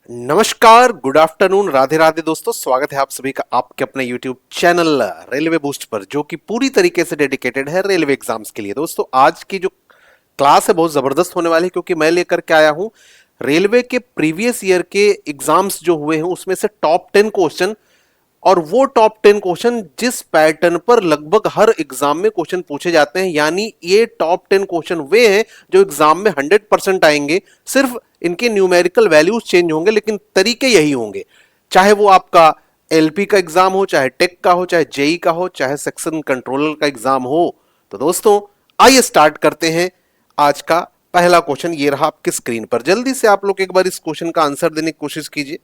नमस्कार, good afternoon, Radhe Radhe दोस्तों। स्वागत है आप सभी का आपके अपने YouTube चैनल रेलवे बूस्ट पर, जो कि पूरी तरीके से डेडिकेटेड है रेलवे एग्जाम्स के लिए। दोस्तों आज की जो क्लास है बहुत जबरदस्त होने वाली है, क्योंकि मैं लेकर के आया हूं रेलवे के प्रीवियस ईयर के एग्जाम्स जो हुए हैं उसमें से टॉप 10 क्वेश्चन। और वो टॉप 10 क्वेश्चन जिस पैटर्न पर लगभग हर एग्जाम में क्वेश्चन पूछे जाते हैं, यानी ये टॉप 10 क्वेश्चन वे हैं जो एग्जाम में 100% आएंगे। सिर्फ इनके न्यूमेरिकल वैल्यूज चेंज होंगे, लेकिन तरीके यही होंगे। चाहे वो आपका एलपी का एग्जाम हो, चाहे टेक का हो, चाहे जेई का हो, चाहे सेक्शन कंट्रोलर का एग्जाम हो। तो दोस्तों आइए स्टार्ट करते हैं। आज का पहला क्वेश्चन ये रहा आपकी स्क्रीन पर। जल्दी से आप लोग एक बार इस क्वेश्चन का आंसर देने की कोशिश कीजिए।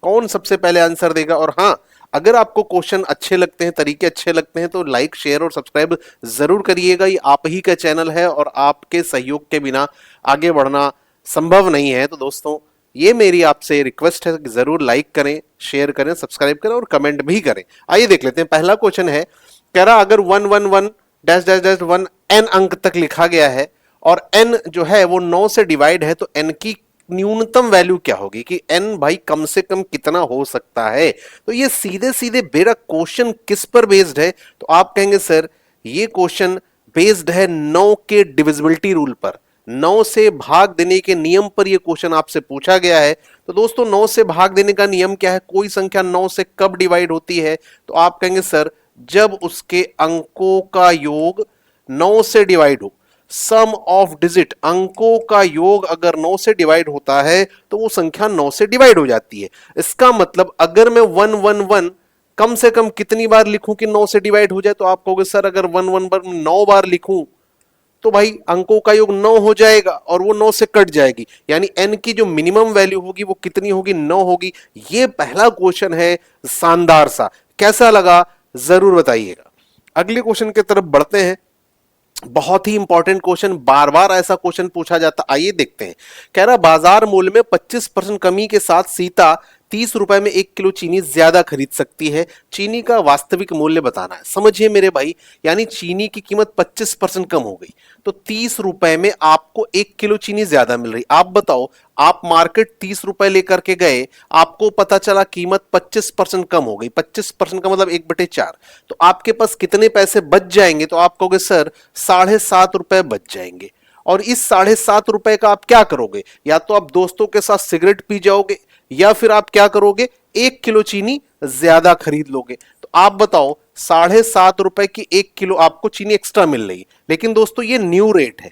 कौन सबसे पहले आंसर देगा? और हाँ, अगर आपको क्वेश्चन अच्छे लगते हैं, तरीके अच्छे लगते हैं, तो लाइक, शेयर और सब्सक्राइब जरूर करिएगा। ये आप ही का चैनल है और आपके सहयोग के बिना आगे बढ़ना संभव नहीं है। तो दोस्तों ये मेरी आपसे रिक्वेस्ट है कि जरूर लाइक करें, शेयर करें, सब्सक्राइब करें और कमेंट भी करें। आइए देख लेते हैं। पहला क्वेश्चन है, कह रहा अगर 111 डैश डैश डैश 1 n अंक तक लिखा गया है और n जो है वो 9 से डिवाइड है, तो n की न्यूनतम वैल्यू क्या होगी? कि n भाई कम से कम कितना हो सकता है? तो ये सीधे सीधे मेरा क्वेश्चन किस पर बेस्ड है? तो आप कहेंगे सर ये क्वेश्चन बेस्ड है 9 के डिविजिबिलिटी रूल पर, 9 से भाग देने के नियम पर ये क्वेश्चन आपसे पूछा गया है। तो दोस्तों 9 से भाग देने का नियम क्या है? कोई संख्या 9 से कब डिवाइड होती है? तो आप कहेंगे सर जब उसके अंकों का योग 9 से डिवाइड हो। सम ऑफ डिजिट, अंकों का योग अगर 9 से डिवाइड होता है तो वो संख्या 9 से डिवाइड हो जाती है। इसका मतलब अगर मैं 111 कम से कम कितनी बार लिखूं कि 9 से डिवाइड हो जाए? तो आप कहोगे सर अगर 111 9 बार लिखूं तो भाई अंकों का योग 9 हो जाएगा और वो 9 से कट जाएगी, यानी n की जो मिनिमम वैल्यू होगी वो कितनी होगी? 9 होगी। ये पहला क्वेश्चन है, शानदार सा। कैसा लगा जरूर बताइएगा। अगले क्वेश्चन की तरफ बढ़ते हैं। बहुत ही इंपॉर्टेंट क्वेश्चन, बार बार ऐसा क्वेश्चन पूछा जाता। आइए देखते हैं। कह रहा बाजार मूल्य में 25% कमी के साथ सीता 30 रुपए में 1 किलो चीनी ज्यादा खरीद सकती है। चीनी का वास्तविक मूल्य बताना है। समझिए मेरे भाई, यानी चीनी की कीमत 25% कम हो गई, तो 30 रुपए में आपको 1 किलो चीनी ज्यादा मिल रही। आप बताओ, आप मार्केट 30 रुपए लेकर के गए, आपको पता चला कीमत 25% कम हो गई। 25% का मतलब 1/4, तो आपके पास कितने पैसे बच जाएंगे? तो आप कहोगे सर 7.5 रुपए बच जाएंगे। और इस 7.5 रुपए का आप क्या करोगे? या तो आप दोस्तों के साथ सिगरेट पी जाओगे, या फिर आप क्या करोगे? 1 किलो चीनी ज्यादा खरीद लोगे। तो आप बताओ 7.5 रुपए की 1 किलो आपको चीनी एक्स्ट्रा मिल रही है। लेकिन दोस्तों ये न्यू रेट है।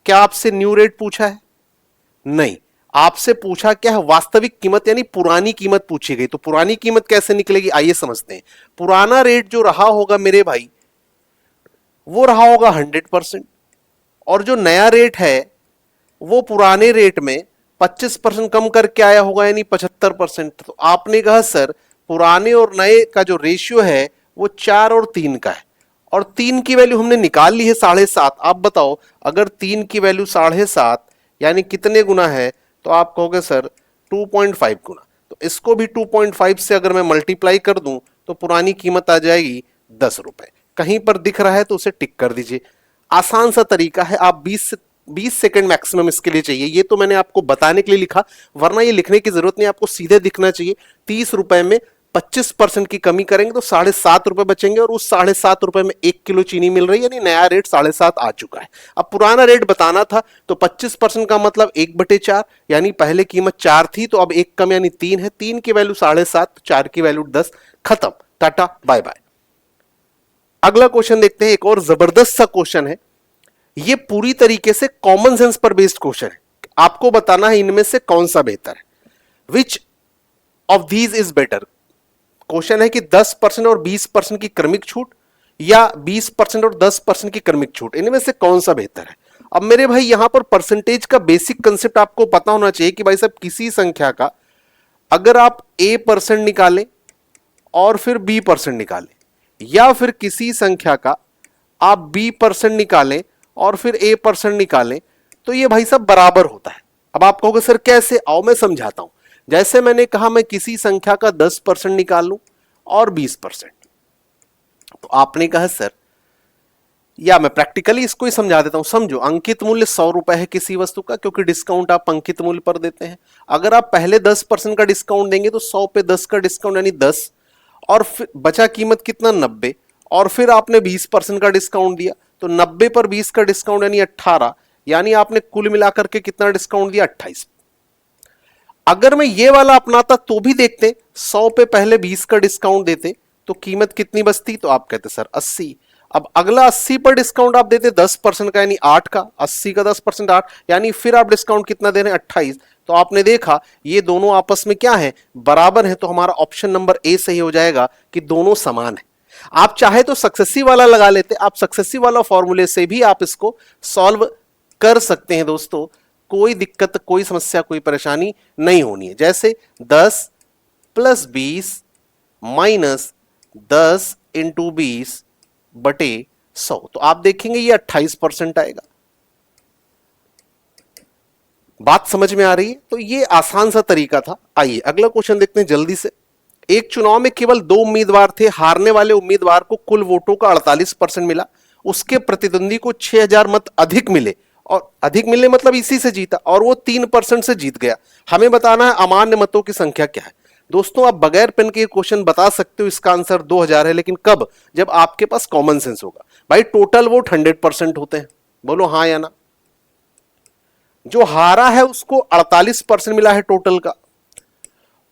क्या आपसे न्यू रेट पूछा है? नहीं, आपसे पूछा क्या है? वास्तविक कीमत, यानी पुरानी कीमत पूछी गई। तो पुरानी कीमत कैसे निकलेगी आइए समझते हैं। पुराना रेट जो रहा होगा मेरे भाई वो रहा होगा 100%, और जो नया रेट है वो पुराने रेट में 25% कम करके आया होगा, यानी 75%। तो आपने कहा सर पुराने और नए का जो रेशियो है वो 4 और 3 का है, और 3 की वैल्यू हमने निकाल ली है 7.5। आप बताओ अगर 3 की वैल्यू 7.5 यानी कितने गुना है? तो आप कहोगे सर 2.5 गुना। तो इसको भी 2.5 से अगर मैं मल्टीप्लाई कर दूं तो पुरानी कीमत आ जाएगी 10 रुपए। कहीं पर दिख रहा है तो उसे टिक कर दीजिए। आसान सा तरीका है। आप 20 सेकंड मैक्सिमम इसके लिए चाहिए। ये तो मैंने आपको बताने के लिए लिखा, वरना ये लिखने की जरूरत नहीं, आपको सीधे दिखना चाहिए। 30 रुपए में 25% की कमी करेंगे तो 7.5 रुपए बचेंगे, और उस 7.5 रुपए में 1 किलो चीनी मिल रही है, यानी नया रेट 7.5 आ चुका है। अब पुराना रेट बताना था, तो 25% का मतलब 1/4, यानी पहले कीमत 4 थी तो अब 1 कम यानी 3 है। 3 की वैल्यू 7.5, 4 की वैल्यू 10। खत्म, टाटा बाय बाय। अगला क्वेश्चन देखते हैं। एक और जबरदस्त सा क्वेश्चन है। ये पूरी तरीके से कॉमन सेंस पर बेस्ड क्वेश्चन है। आपको बताना है इनमें से कौन सा बेहतर है। Which of these is better? Question है कि 10% और 20% की क्रमिक छूट, या 20% और 10% की क्रमिक छूट, इनमें से कौन सा बेहतर है? अब मेरे भाई यहां पर परसेंटेज का बेसिक कंसेप्ट आपको पता होना चाहिए कि भाई साहब किसी संख्या का अगर आप a% निकालें और फिर b% निकालें, या फिर किसी संख्या का आप b% निकालें और फिर a% निकालें, तो ये भाई साहब बराबर होता है। अब आप कहोगे सर कैसे? आओ मैं समझाता हूं। जैसे मैंने कहा मैं किसी संख्या का 10% निकाल लूं और 20%, तो आपने कहा सर या मैं प्रैक्टिकली इसको ही समझा देता हूं, समझो। अंकित मूल्य 100 रुपए है किसी वस्तु का, क्योंकि डिस्काउंट आप अंकित मूल्य पर देते हैं। अगर आप पहले 10% का डिस्काउंट देंगे तो 100 पे 10 का डिस्काउंट यानी 10, और फिर बचा कीमत कितना 90, और फिर आपने 20% का डिस्काउंट दिया तो 90 पर 20 का डिस्काउंट यानी 18, यानी आपने कुल मिलाकर के कितना डिस्काउंट दिया 28। अगर मैं ये वाला अपनाता तो भी देखते, 100 पे पहले 20 का डिस्काउंट देते तो कीमत कितनी बचती, तो आप कहते सर 80। अब अगला 80 पर डिस्काउंट आप देते 10% का यानी 8 का, 80 का 10% 8, यानी फिर आप डिस्काउंट कितना दे रहे हैं 28। तो आपने देखा ये दोनों आपस में क्या है, बराबर है। तो हमारा ऑप्शन नंबर ए सही हो जाएगा कि दोनों समान है। आप चाहे तो सक्सेसिव वाला लगा लेते, आप सक्सेसिव वाला फॉर्मूले से भी आप इसको सॉल्व कर सकते हैं दोस्तों, कोई दिक्कत, कोई समस्या, कोई परेशानी नहीं होनी है। जैसे 10 प्लस 20 माइनस 10 इंटू 20 बटे 100, तो आप देखेंगे ये 28% आएगा। बात समझ में आ रही है? तो ये आसान सा तरीका था। आइए अगला क्वेश्चन देखते हैं जल्दी से। एक चुनाव में केवल 2 उम्मीदवार थे, हारने वाले उम्मीदवार को कुल वोटों का 48% मिला, उसके प्रतिद्वंदी को 6000 मत अधिक मिले, और अधिक मिलने मतलब इसी से जीता, और वो 3% से जीत गया। हमें बताना है अमान्य मतों की संख्या क्या है। दोस्तों आप बगैर पेन के क्वेश्चन बता सकते हो, इसका आंसर 2000 है, लेकिन कब, जब आपके पास कॉमन सेंस होगा। भाई टोटल वोट 100% होते हैं, बोलो हाँ या ना। जो हारा है उसको 48% मिला है टोटल का,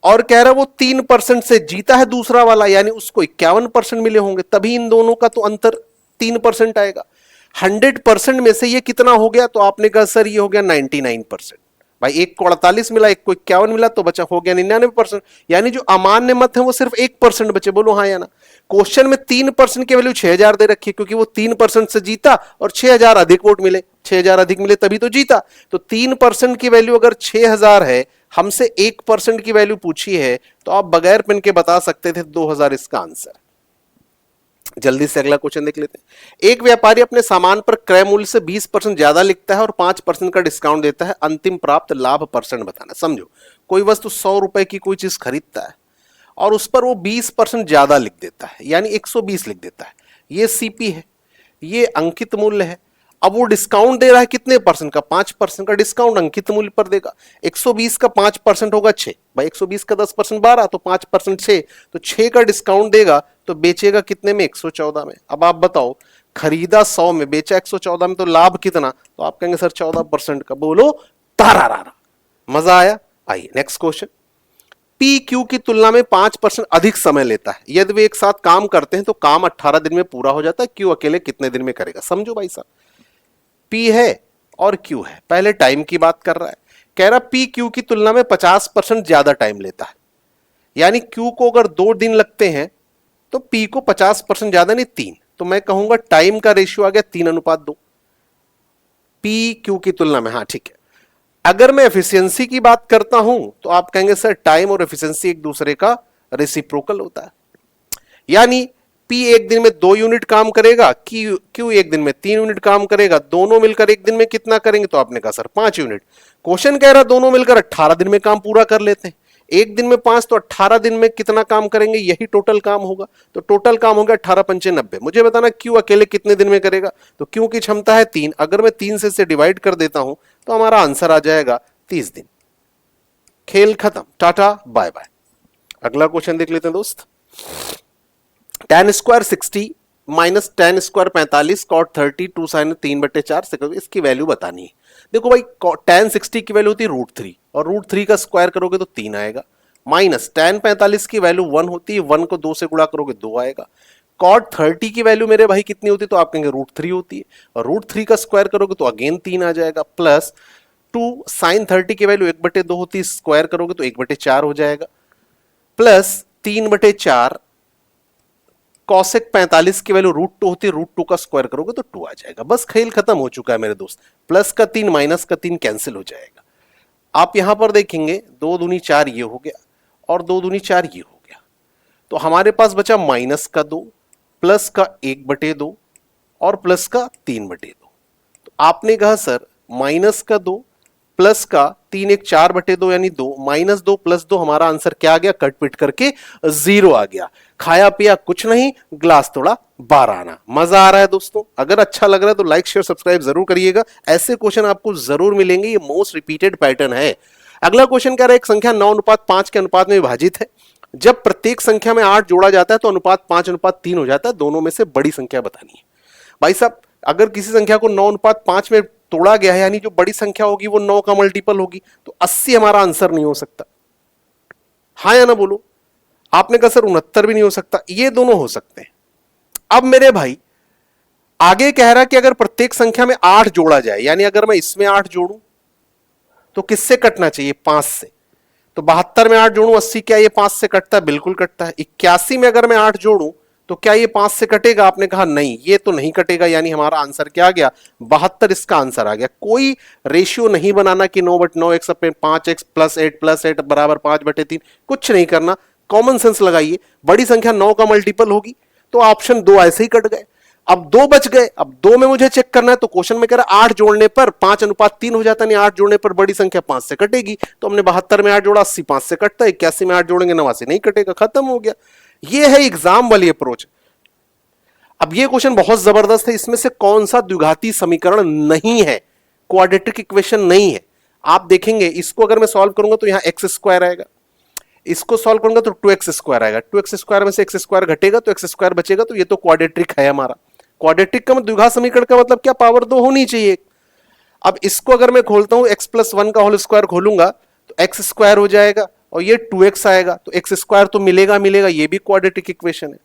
और कह रहा है वो 3% से जीता है दूसरा वाला, यानी उसको 51% मिले होंगे, तभी इन दोनों का तो अंतर 3% आएगा। 100% में से ये कितना हो गया, तो आपने कहा सर ये हो गया 99%। भाई एक को 48 मिला, एक को 51 मिला, तो बचा हो गया 99%, यानी जो अमान्य मत है वो सिर्फ 1% बचे, बोलो हाँ या ना। क्वेश्चन में 3% की वैल्यू 6000 दे रखी है, क्योंकि वो 3% से जीता और 6000 अधिक वोट मिले, 6000 अधिक मिले तभी तो जीता। तो 3% की वैल्यू अगर 6000 है, हमसे 1% की वैल्यू पूछी है, तो आप बगैर पेन के बता सकते थे 2000 इसका आंसर। जल्दी से अगला क्वेश्चन देख लेते हैं। एक व्यापारी अपने सामान पर क्रय मूल्य से 20% ज्यादा लिखता है और 5% का डिस्काउंट देता है, अंतिम प्राप्त लाभ परसेंट बताना। समझो कोई वस्तु 100 रुपए की कोई चीज खरीदता है और उस पर वो 20% ज्यादा लिख देता है, यानी 120 लिख देता है। ये सीपी है, ये अंकित मूल्य है। अब वो डिस्काउंट दे रहा है कितने परसेंट का, 5% का डिस्काउंट अंकित मूल्य पर देगा। 120 का 5% होगा 6, भाई 120 का 10% 12, तो 5% 6, तो 6 का डिस्काउंट देगा, तो बेचेगा कितने में, 114 में। अब आप बताओ खरीदा 100 में, बेचा 114 में, तो लाभ कितना, तो आप कहेंगे सर 14% का। बोलो तारा। मजा आया? आइए नेक्स्ट क्वेश्चन। पी क्यू की तुलना में 5% अधिक समय लेता है, यदि वे एक साथ काम करते हैं तो काम 18 दिन में पूरा हो जाता है, क्यू अकेले कितने दिन में करेगा। समझो भाई साहब, पी है और क्यू है, पहले टाइम की बात कर रहा है। कह रहा पी क्यू की तुलना में 50% ज्यादा टाइम लेता है, यानी क्यू को अगर 2 दिन लगते हैं तो पी को 50% ज्यादा नहीं 3, तो मैं कहूंगा टाइम का रेशियो आ गया 3:2 पी क्यू की तुलना में। हाँ ठीक है। अगर मैं एफिशिएंसी की बात करता हूं तो आप कहेंगे सर टाइम और एफिशिएंसी एक दूसरे का रेसिप्रोकल होता है, यानी पी एक दिन में 2 यूनिट काम करेगा, क्यू एक दिन में 3 यूनिट काम करेगा, दोनों मिलकर एक दिन में कितना करेंगे, तो आपने कहा सर 5 यूनिट। क्वेश्चन कह रहा दोनों मिलकर 18 दिन में काम पूरा कर लेते हैं, एक दिन में 5, तो 18 दिन में कितना काम करेंगे, यही टोटल काम होगा। तो टोटल काम होगा 18 पंचे 90। मुझे बताना क्यू अकेले कितने दिन में करेगा, तो क्यू की क्षमता है 3, अगर मैं 3 से इसे डिवाइड कर देता हूं तो हमारा आंसर आ जाएगा 30 दिन। खेल खत्म, टाटा बाय बाय। अगला क्वेश्चन देख लेते हैं दोस्त। tan square 60 minus tan square 45 cot 30 2 sin 3/4 से इसकी वैल्यू बतानी है। देखो भाई tan 60 की वैल्यू होती है √3, और √3 का स्क्वायर करोगे तो 3 आएगा, माइनस tan 45 की वैल्यू 1 होती है, 1 को 2 से गुणा करोगे 2 आएगा। cot 30 की वैल्यू मेरे भाई कितनी होती है, तो आप कहेंगे √3 होती है, और √3 का स्क्वायर करोगे तो अगेन 3 आ जाएगा, प्लस 2 sin 30 की वैल्यू 1/2 होती है, स्क्वायर करोगे तो 1/4 हो जाएगा, प्लस 3/4 कॉसेक 45 की वैल्यू √2 होती है, √2 का स्क्वायर करोगे तो 2 आ जाएगा। बस खेल खत्म हो चुका है मेरे दोस्त, प्लस का 3 माइनस का 3 कैंसिल हो जाएगा। आप यहां पर देखेंगे 2 दूनी 4 ये हो गया, और 2 दूनी 4 ये हो गया, तो हमारे पास बचा माइनस का 2, प्लस का 1/2 और प्लस का 3/2। तो आपने कहा सर माइनस का 2 प्लस का 3 1 4/2 यानी 2 -2 + 2 हमारा आंसर क्या आ गया, कट पिट करके 0 आ गया। खाया पिया कुछ नहीं, ग्लास तोड़ा 12 आना। मजा आ रहा है दोस्तों? अगर अच्छा लग रहा है तो लाइक शेयर सब्सक्राइब जरूर करिएगा, ऐसे क्वेश्चन आपको जरूर मिलेंगे, ये मोस्ट रिपीटेड पैटर्न है। अगला क्वेश्चन कह रहा है एक संख्या 9:5 के अनुपात में विभाजित है, जब प्रत्येक संख्या में 8 जोड़ा जाता है तो अनुपात 5:3 हो जाता है, दोनों में से बड़ी संख्या बतानी है। भाई साहब, अगर किसी संख्या को 9:5 में तोड़ा गया है, यानी जो बड़ी संख्या होगी वो 9 का मल्टीपल होगी, तो 80 हमारा आंसर नहीं हो सकता। हाँ या ना बोलो? आपने कहा सर 69 भी नहीं हो सकता, ये दोनों हो सकते हैं। अब मेरे भाई आगे कह रहा कि अगर प्रत्येक संख्या में 8 जोड़ा जाए, यानी अगर मैं इसमें 8 जोड़ूं तो किससे कटना चाहिए, 5 से। तो 72 में 8 जोड़ूं 80, क्या ये 5 से कटता है? बिल्कुल कटता है। 81 में अगर मैं 8 जोड़ूं तो क्या ये 5 से कटेगा? आपने कहा नहीं, ये तो नहीं कटेगा, यानी हमारा आंसर क्या आ गया, 72 इसका आंसर आ गया। कोई रेशियो नहीं बनाना कि 9/9 5x + 8 + 8 = 5/3, कुछ नहीं करना, कॉमन सेंस लगाइए। बड़ी संख्या 9 का मल्टीपल होगी, तो ऑप्शन 2 ऐसे ही कट गए। अब 2 बच गए, अब 2 में मुझे चेक करना है, तो क्वेश्चन में कह रहा है 8 जोड़ने पर 5:3 हो जाता है, 8 जोड़ने पर बड़ी संख्या 5 से कटेगी। तो हमने 72 में 8 जोड़ा, 80 5 से कटता है, 81 में 8 जोड़ेंगे 89 नहीं कटेगा, खत्म हो गया। ये है एग्जाम वाली अप्रोच। अब ये क्वेश्चन बहुत जबरदस्त है, इसमें से कौन सा द्विघाती समीकरण नहीं है, क्वाड्रेटिक इक्वेशन नहीं है। आप देखेंगे इसको अगर मैं सॉल्व करूंगा तो यहां x² आएगा, इसको सॉल्व करूंगा तो 2x² आएगा, 2x² में से x² घटेगा तो x² बचेगा, तो ये तो क्वाड्रेटिक है हमारा। क्वाड्रेटिक का द्विघात समीकरण का मतलब क्या, पावर 2 होनी चाहिए। अब इसको अगर मैं खोलता हूं x + 1 का होल स्क्वायर खोलूंगा तो x² हो जाएगा और ये 2x आएगा, तो x² तो मिलेगा मिलेगा, ये भी क्वाड्रेटिक इक्वेशन है।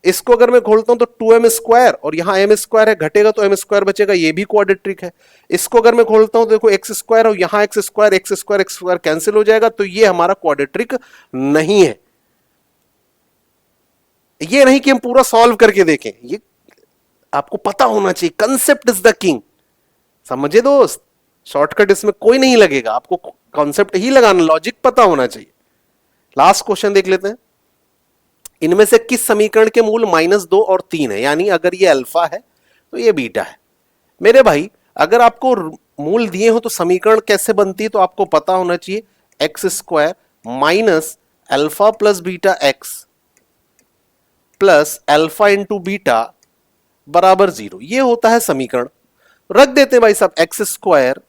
इसको अगर मैं खोलता हूं तो 2m² और यहां m² है, घटेगा तो m² बचेगा, ये भी क्वाड्रेटिक है। इसको अगर मैं खोलता हूं तो देखो x² और यहां x² कैंसिल हो जाएगा, तो ये हमारा क्वाड्रेटिक नहीं है। ये नहीं कि हम पूरा सॉल्व करके देखें, ये आपको पता होना चाहिए, कंसेप्ट इज द किंग। समझे दोस्त? शॉर्टकट इसमें कोई नहीं लगेगा, आपको कॉन्सेप्ट ही लगाना, लॉजिक पता होना चाहिए। लास्ट क्वेश्चन देख लेते हैं। इनमें से किस समीकरण के मूल -2 और 3 है, यानी अगर ये अल्फा है तो ये बीटा है। मेरे भाई अगर आपको मूल दिए हो तो समीकरण कैसे बनती है तो आपको पता होना चाहिए, x² - alpha + beta x + alpha × beta = 0, ये होता है समीकरण। रख देते हैं भाई साहब, x²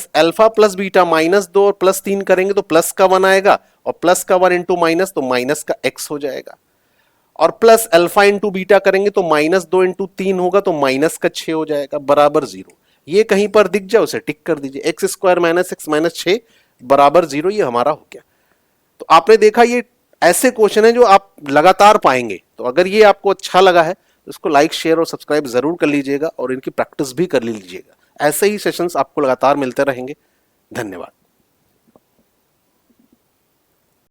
- अल्फा + बीटा -2 और +3 करेंगे तो प्लस का 1 आएगा, और प्लस का 1 × माइनस तो माइनस का x हो जाएगा, और प्लस अल्फा × बीटा करेंगे तो -2 × 3 होगा तो माइनस का 6 हो जाएगा, = 0। ये कहीं पर दिख जाए उसे टिक कर दीजिए, x² - x - 6 = 0, ये हमारा हो गया। तो आपने देखा ये ऐसे क्वेश्चन है जो आप लगातार पाएंगे। तो अगर ये आपको अच्छा लगा है तो इसको लाइक शेयर और सब्सक्राइब जरूर कर लीजिएगा और इनकी प्रैक्टिस भी कर लीजिएगा। ऐसे ही सेशंस आपको लगातार मिलते रहेंगे। धन्यवाद।